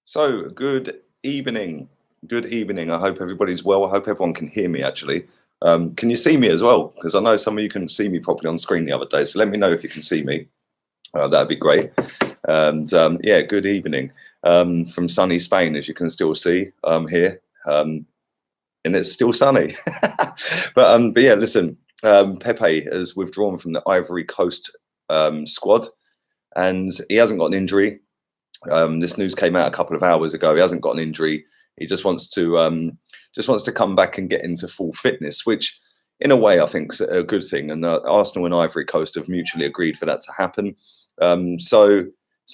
So, good evening. Good evening. I hope everybody's well. I hope everyone can hear me, actually. Can you see me as well? Because I know some of you couldn't see me properly on screen the other day. So let me know if you can see me. That'd be great. And yeah, good evening from sunny Spain, as you can still see here. And it's still sunny. but yeah, listen, Pepe has withdrawn from the Ivory Coast squad, and he hasn't got an injury. This news came out a couple of hours ago. He hasn't got an injury. He just wants to come back and get into full fitness, which, in a way, I think is a good thing. And Arsenal and Ivory Coast have mutually agreed for that to happen. So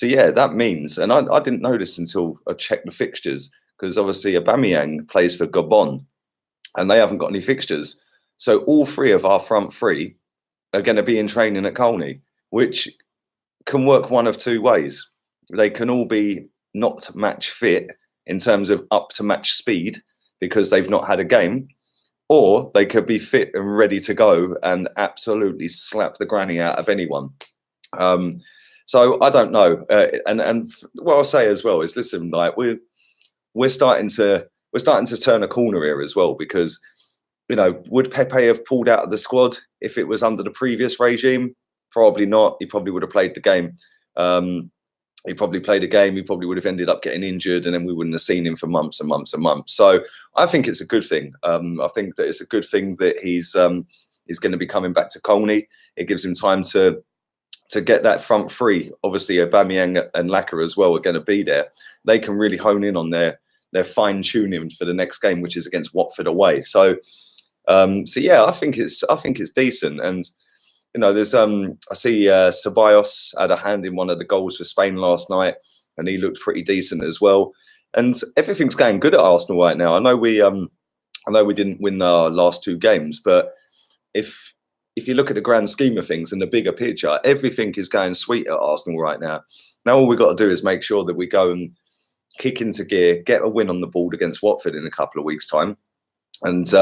yeah, that means, and I didn't know this until I checked the fixtures, because obviously Aubameyang plays for Gabon, and they haven't got any fixtures. So all three of our front three are going to be in training at Colney, which can work one of two ways. They can all be not match fit in terms of up to match speed because they've not had a game, or they could be fit and ready to go and absolutely slap the granny out of anyone. So I don't know. And what I'll say as well is, listen, like we're starting to turn a corner here as well, because, you know, would Pepe have pulled out of the squad if it was under the previous regime? Probably not. He probably would have played the game. He probably played a game. He probably would have ended up getting injured, and then we wouldn't have seen him for months and months and months. So I think it's a good thing. I think that it's a good thing that he's going to be coming back to Colney. It gives him time to get that front three. Obviously, Aubameyang and Xhaka as well are going to be there. They can really hone in on their fine tuning for the next game, which is against Watford away. So yeah, I think it's decent. And you know, there's I see Ceballos had a hand in one of the goals for Spain last night, and he looked pretty decent as well. And everything's going good at Arsenal right now. I know we didn't win our last two games, but if you look at the grand scheme of things and the bigger picture, everything is going sweet at Arsenal right now. Now all we've got to do is make sure that we go and kick into gear, get a win on the board against Watford in a couple of weeks' time, and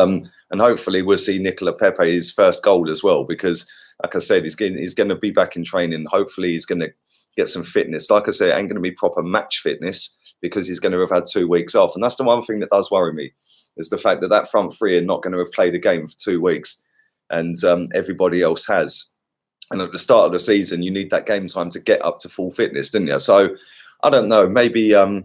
hopefully we'll see Nicola Pepe's first goal as well, because, like I said, he's going to be back in training. Hopefully he's going to get some fitness. Like I said, it ain't going to be proper match fitness because he's going to have had 2 weeks off. And that's the one thing that does worry me, is the fact that front three are not going to have played a game for 2 weeks, and everybody else has. And at the start of the season, you need that game time to get up to full fitness, didn't you? So I don't know. Maybe they'll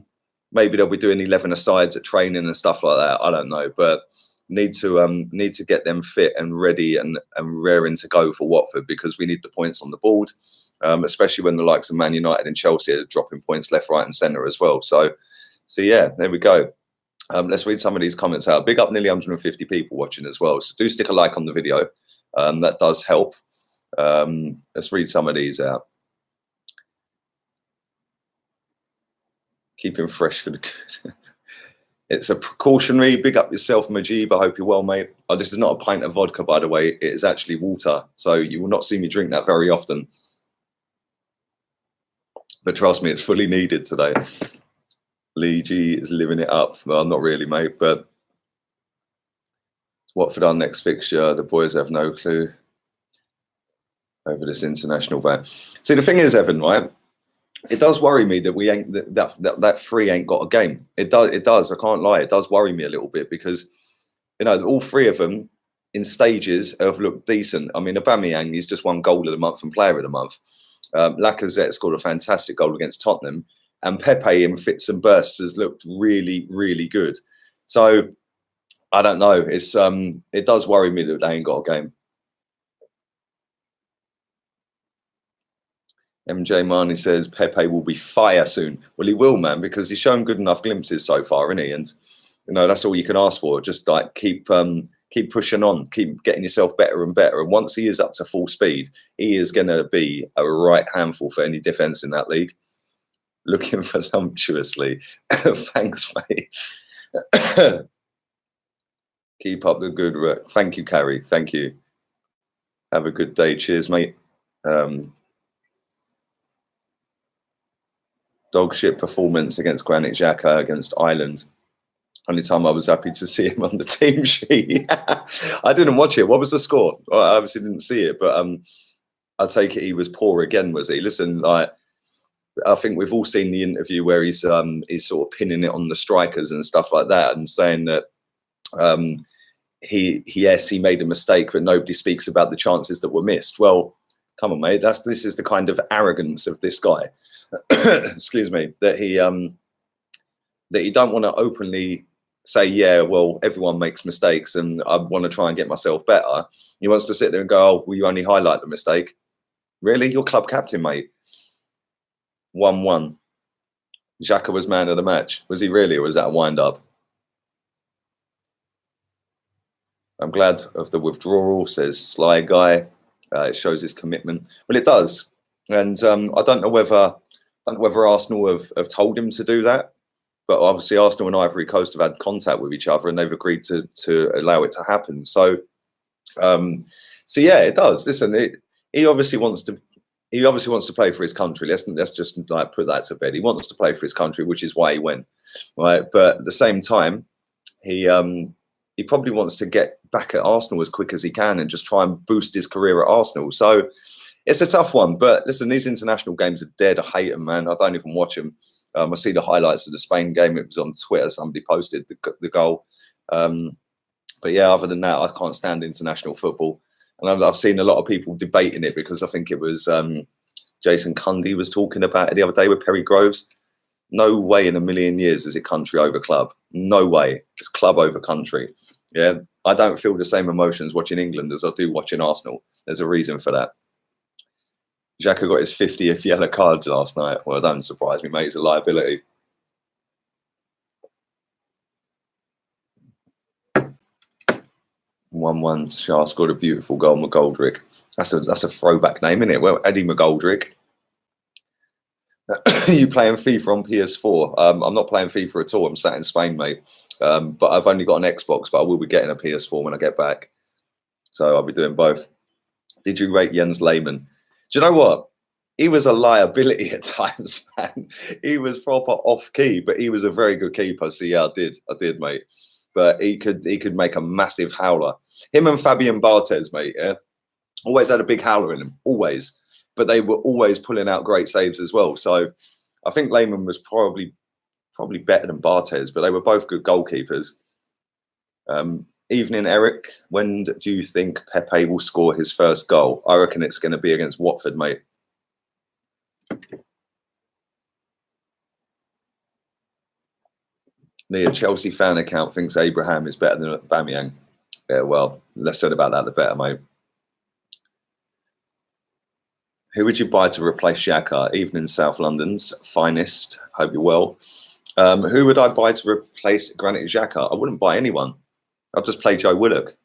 be doing 11-a-sides at training and stuff like that. I don't know, but need to get them fit and ready and raring to go for Watford, because we need the points on the board, especially when the likes of Man United and Chelsea are dropping points left, right, and centre as well. So yeah, there we go. Let's read some of these comments out. Big up, nearly 150 people watching as well. So do stick a like on the video. That does help. Let's read some of these out. Keeping fresh for the good. It's a precautionary. Big up yourself, Majib. I hope you're well, mate. Oh, this is not a pint of vodka, by the way. It is actually water. So you will not see me drink that very often. But trust me, it's fully needed today. Lee G is living it up. Well, not really, mate. But Watford our next fixture. The boys have no clue over this international ban. See, the thing is, Evan, right? It does worry me that we ain't that three ain't got a game. It does. I can't lie. It does worry me a little bit, because, you know, all three of them in stages have looked decent. I mean, Aubameyang, he's just won goal of the month and player of the month. Lacazette scored a fantastic goal against Tottenham, and Pepe in fits and bursts has looked really, really good. So I don't know. It does worry me that they ain't got a game. MJ Marnie says Pepe will be fire soon. Well, he will, man, because he's shown good enough glimpses so far, isn't he? And, you know, that's all you can ask for. Just like keep pushing on, keep getting yourself better and better. And once he is up to full speed, he is going to be a right handful for any defence in that league. Looking voluptuously. Thanks, mate. Keep up the good work. Thank you, Carrie. Thank you. Have a good day. Cheers, mate. Dog shit performance against Granit, Xhaka against Ireland. Only time I was happy to see him on the team sheet. I didn't watch it. What was the score? I obviously didn't see it, but I take it he was poor again, was he? Listen, like, I think we've all seen the interview where he's sort of pinning it on the strikers and stuff like that, and saying that he made a mistake, but nobody speaks about the chances that were missed. Well, come on, mate. This is the kind of arrogance of this guy. Excuse me, that he don't want to openly say, yeah, well, everyone makes mistakes, and I want to try and get myself better. He wants to sit there and go, oh, will you only highlight the mistake? Really, you're club captain, mate. 1-1. Xhaka was man of the match. Was he really, or was that a wind-up? I'm glad of the withdrawal, says Sly Guy. It shows his commitment. Well, it does. And I don't know whether Arsenal have told him to do that. But obviously Arsenal and Ivory Coast have had contact with each other, and they've agreed to allow it to happen. So yeah, it does. Listen, he obviously wants to play for his country. Let's just like put that to bed. He wants to play for his country, which is why he went, right? But at the same time, he probably wants to get back at Arsenal as quick as he can and just try and boost his career at Arsenal. So it's a tough one. But listen, these international games are dead. I hate them, man. I don't even watch them. I see the highlights of the Spain game. It was on Twitter. Somebody posted the goal. But yeah, other than that, I can't stand international football. And I've seen a lot of people debating it, because I think it was Jason Cundy was talking about it the other day with Perry Groves. No way in a million years is it country over club. No way. It's club over country. Yeah, I don't feel the same emotions watching England as I do watching Arsenal. There's a reason for that. Xhaka got his 50th yellow card last night. Well, don't surprise me, mate. He's a liability. One Shah scored a beautiful goal. McGoldrick. That's a throwback name, isn't it? Well, Eddie McGoldrick. You playing FIFA on PS4? I'm not playing FIFA at all. I'm sat in Spain, mate. But I've only got an Xbox, but I will be getting a PS4 when I get back. So I'll be doing both. Did you rate Jens Lehmann? Do you know what? He was a liability at times, man. He was proper off key, but he was a very good keeper. So yeah, I did, mate. But he could make a massive howler. Him and Fabian Barthez, mate. Yeah, always had a big howler in them, always. But they were always pulling out great saves as well. So I think Lehmann was probably better than Barthez, but they were both good goalkeepers. Evening, Eric. When do you think Pepe will score his first goal? I reckon it's going to be against Watford, mate. The Chelsea fan account thinks Abraham is better than Aubameyang. Yeah, well, less said about that, the better, mate. Who would you buy to replace Xhaka? Evening, South London's finest. Hope you're well. Who would I buy to replace Granit Xhaka? I wouldn't buy anyone. I'll just play Joe Willock.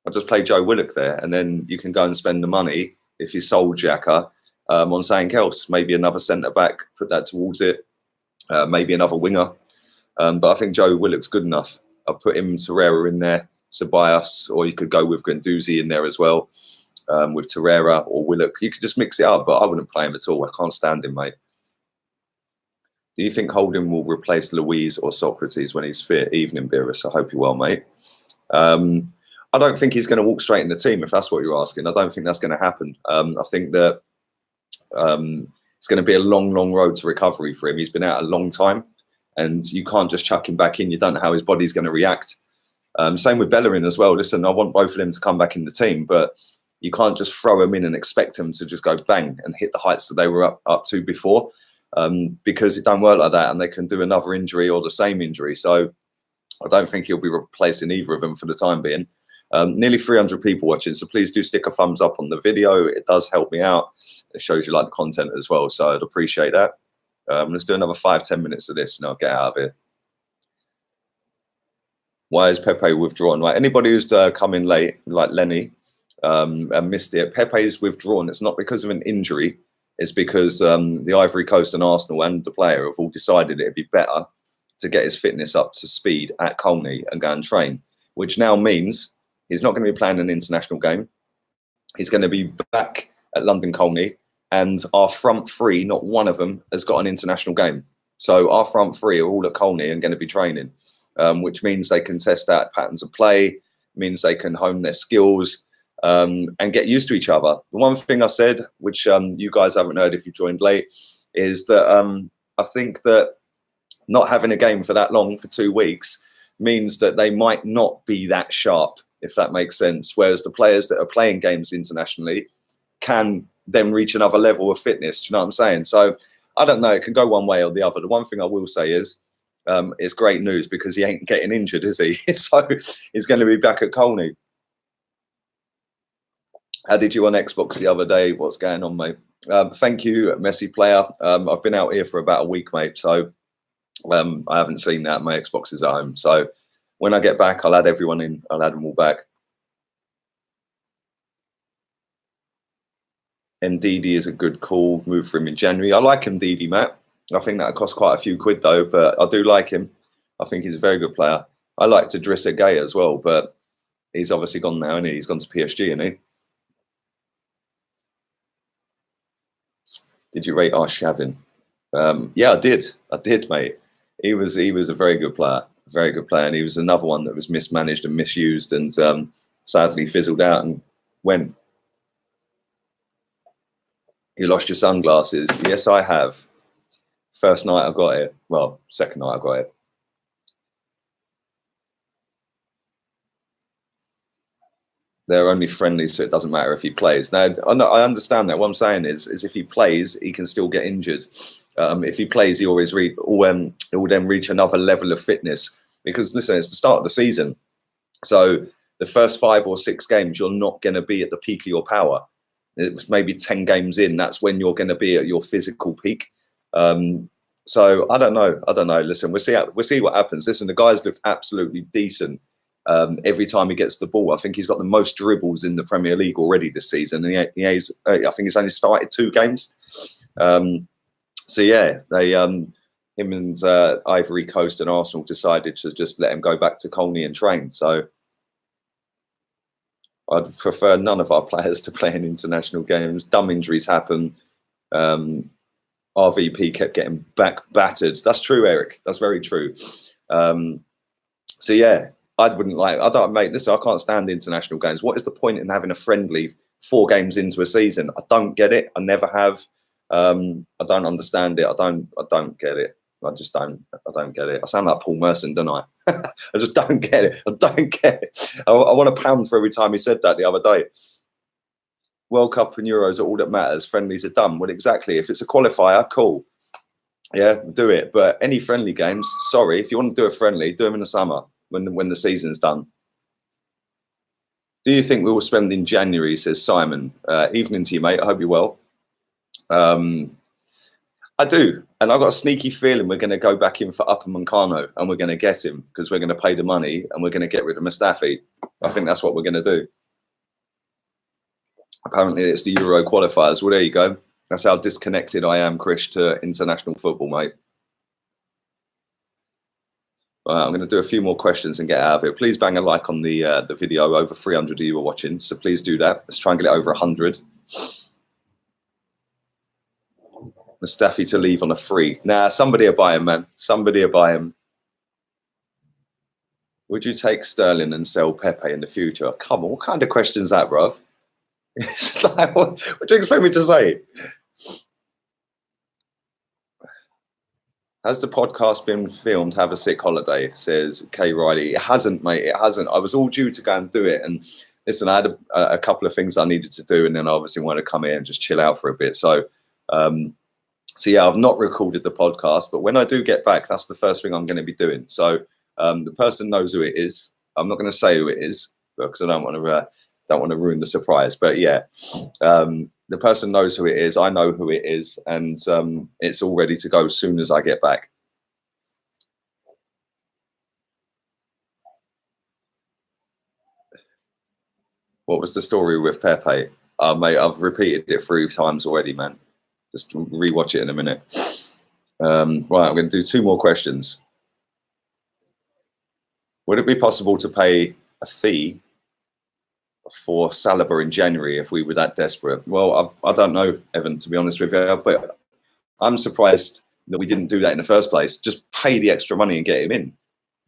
I'll just play Joe Willock there, and then you can go and spend the money if you sold Xhaka on something else. Maybe another centre back, put that towards it. Maybe another winger. But I think Joe Willock's good enough. I'll put him, Torreira in there, Ceballos, or you could go with Guendouzi in there as well, with Torreira or Willock. You could just mix it up, but I wouldn't play him at all. I can't stand him, mate. Do you think Holding will replace Louise or Socrates when he's fit? Evening, Beerus. I hope you're well, mate. I don't think he's going to walk straight in the team, if that's what you're asking. I don't think that's going to happen. I think that it's going to be a long, long road to recovery for him. He's been out a long time, and you can't just chuck him back in. You don't know how his body's going to react. Same with Bellerin as well. Listen, I want both of them to come back in the team, but you can't just throw them in and expect them to just go bang and hit the heights that they were up to before. Because it don't work like that, and they can do another injury or the same injury. So I don't think he'll be replacing either of them for the time being. Nearly 300 people watching, so please do stick a thumbs up on the video. It does help me out. It shows you like the content as well, so I'd appreciate that. Let's do another 5-10 minutes of this and I'll get out of here. Why is Pepe withdrawn? Right, anybody who's come in late, like Lenny, and missed it, Pepe's withdrawn. It's not because of an injury. It's because the Ivory Coast and Arsenal and the player have all decided it'd be better to get his fitness up to speed at Colney and go and train, which now means he's not going to be playing an international game. He's going to be back at London Colney, and our front three, not one of them, has got an international game. So our front three are all at Colney and going to be training, which means they can test out patterns of play, means they can hone their skills, and get used to each other. The one thing I said, which you guys haven't heard if you joined late, is that I think that not having a game for that long, for 2 weeks, means that they might not be that sharp, if that makes sense. Whereas the players that are playing games internationally can then reach another level of fitness. Do you know what I'm saying? So I don't know. It can go one way or the other. The one thing I will say is it's great news because he ain't getting injured, is he? So he's going to be back at Colney. How did you on Xbox the other day? What's going on, mate? Thank you, Messi player. I've been out here for about a week, mate. So I haven't seen that. My Xbox is at home. So when I get back, I'll add everyone in. I'll add them all back. Ndidi is a good call. Move for him in January. I like Ndidi, Matt. I think that cost quite a few quid though, but I do like him. I think he's a very good player. I like Idrissa Gueye as well, but he's obviously gone now, and he's gone to PSG, isn't he? Did you rate Arshavin? Yeah, I did. I did, mate. He was a very good player, and he was another one that was mismanaged and misused, and sadly fizzled out and went. You lost your sunglasses? Yes, I have. First night I got it. Well, second night I got it. They're only friendly, so it doesn't matter if he plays. Now, I understand that. What I'm saying is if he plays, he can still get injured. If he plays, he always will then reach another level of fitness. Because listen, it's the start of the season, so the first 5 or 6 games, you're not going to be at the peak of your power. It was maybe 10 games in. That's when you're going to be at your physical peak. So I don't know. Listen, we'll see what happens. Listen, the guy's looked absolutely decent. Every time he gets the ball, I think he's got the most dribbles in the Premier League already this season. And I think he's only started 2 games. So yeah, him and Ivory Coast and Arsenal decided to just let him go back to Colney and train. So I'd prefer none of our players to play in international games. Dumb injuries happen. RVP kept getting battered. That's true, Eric. That's very true. So yeah. I don't, mate, listen, I can't stand international games. What is the point in having a friendly 4 games into a season? I don't get it. I never have. I don't understand it. I don't get it. I don't get it. I sound like Paul Merson, don't I? I just don't get it. I don't get it. I want a pound for every time he said that the other day. World Cup and Euros are all that matters. Friendlies are done. Well, exactly. If it's a qualifier, cool. Yeah, do it. But any friendly games, sorry, if you want to do a friendly, do them in the summer. When the season's done. Do you think we will spend in January, says Simon. Evening to you, mate. I hope you're well. I do. And I've got a sneaky feeling we're going to go back in for Upper Moncano and we're going to get him because we're going to pay the money and we're going to get rid of Mustafi. I think that's what we're going to do. Apparently it's the Euro qualifiers. Well, there you go. That's how disconnected I am, Chris, to international football, mate. I'm going to do a few more questions and get out of it. Please bang a like on the video. Over 300 of you are watching, so please do that. Let's try and get it over 100. Mustafi to leave on a free. Nah, somebody will buy him, man. Somebody will buy him. Would you take Sterling and sell Pepe in the future? Come on, what kind of question is that, bruv? It's like, what do you expect me to say? Has the podcast been filmed? Have a sick holiday, says Kay Riley. It hasn't, mate. It hasn't. I was all due to go and do it. And listen, I had a couple of things I needed to do. And then I obviously wanted to come here and just chill out for a bit. So, yeah, I've not recorded the podcast. But when I do get back, that's the first thing I'm going to be doing. So the person knows who it is. I'm not going to say who it is because I don't want to ruin the surprise. But yeah. The person knows who it is. I know who it is, and it's all ready to go as soon as I get back. What was the story with Pepe? Mate, I've repeated it 3 times already, man. Just rewatch it in a minute. Right, I'm going to do 2 more questions. Would it be possible to pay a fee for Saliba in January if we were that desperate? Well, I don't know, Evan, to be honest with you, but I'm surprised that we didn't do that in the first place. Just pay the extra money and get him in.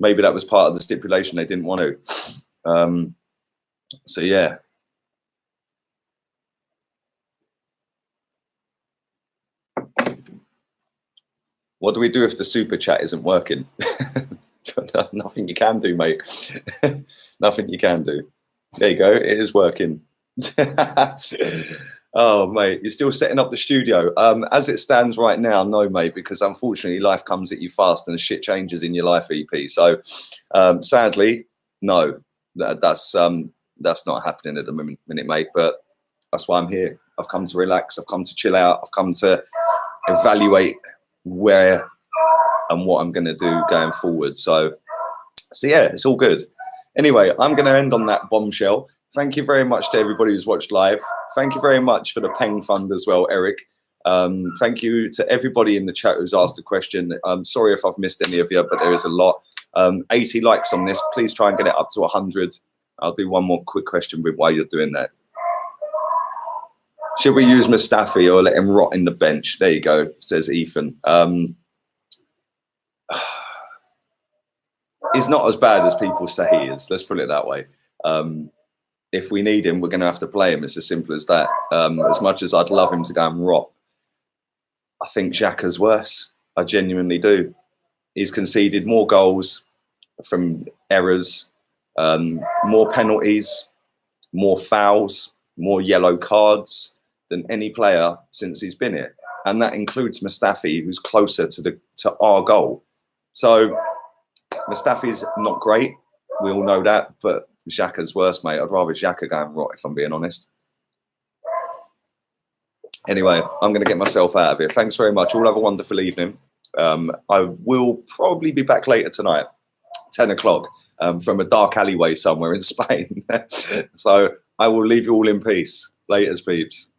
Maybe that was part of the stipulation they didn't want to. So yeah. What do we do if the super chat isn't working? Nothing you can do, mate. Nothing you can do. There you go. It is working. Oh, mate, you're still setting up the studio. As it stands right now, no, mate, because unfortunately life comes at you fast and shit changes in your life, EP. So sadly, no, that's not happening at the minute, mate. But that's why I'm here. I've come to relax. I've come to chill out. I've come to evaluate where and what I'm going to do going forward. So yeah, it's all good. Anyway, I'm going to end on that bombshell. Thank you very much to everybody who's watched live. Thank you very much for the Peng Fund as well, Eric. Thank you to everybody in the chat who's asked a question. Sorry if I've missed any of you, but there is a lot. 80 likes on this. Please try and get it up to 100. I'll do one more quick question while you're doing that. Should we use Mustafi or let him rot in the bench? There you go, says Ethan. He's not as bad as people say he is. Let's put it that way. If we need him, we're going to have to play him. It's as simple as that. As much as I'd love him to go and rot, I think Xhaka's worse. I genuinely do. He's conceded more goals from errors, more penalties, more fouls, more yellow cards than any player since he's been here. And that includes Mustafi, who's closer to our goal. So Mustafi's not great. We all know that, but Xhaka's worse, mate. I'd rather Xhaka go and rot, if I'm being honest. Anyway, I'm going to get myself out of here. Thanks very much. All have a wonderful evening. I will probably be back later tonight, 10 o'clock, from a dark alleyway somewhere in Spain. So I will leave you all in peace. Laters, peeps.